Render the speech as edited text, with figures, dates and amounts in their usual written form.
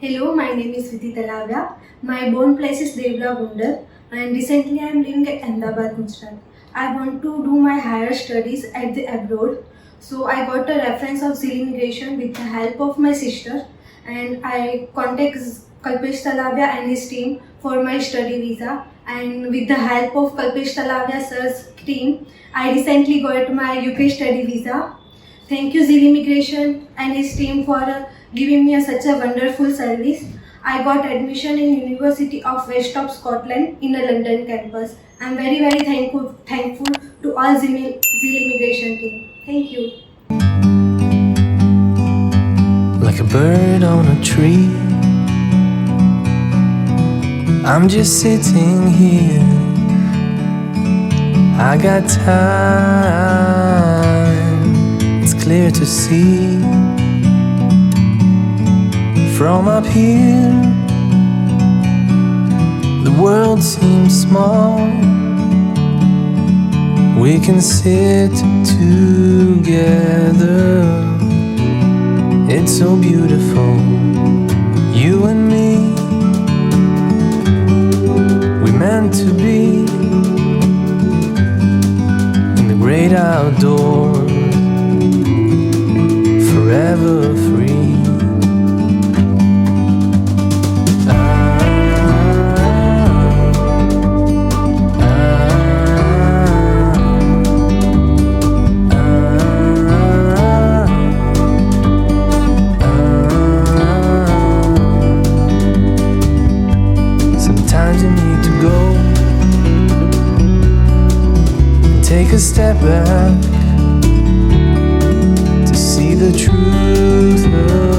Hello, my name is Vidhi Talaviya. My born place is Devla, and recently I am living at Ahmedabad, Gujarat. I want to do my higher studies at the abroad. So I got a reference of Zeal immigration with the help of my sister, and I contact Kalpesh Talaviya and his team for my study visa. And with the help of Kalpesh Talaviya sir's team, I recently got my UK study visa. Thank you, Zeal Immigration and his team for giving me such a wonderful service. I got admission in University of West of Scotland in a London campus. I'm very thankful to all Zeal Immigration team. Thank you. Like a bird on a tree, I'm just sitting here. I got time, it's clear to see. From up here, the world seems small. We can sit together. It's so beautiful, you and me. We meant to be in the great outdoors, forever free. Sometimes you need to go and take a step back to see the truth of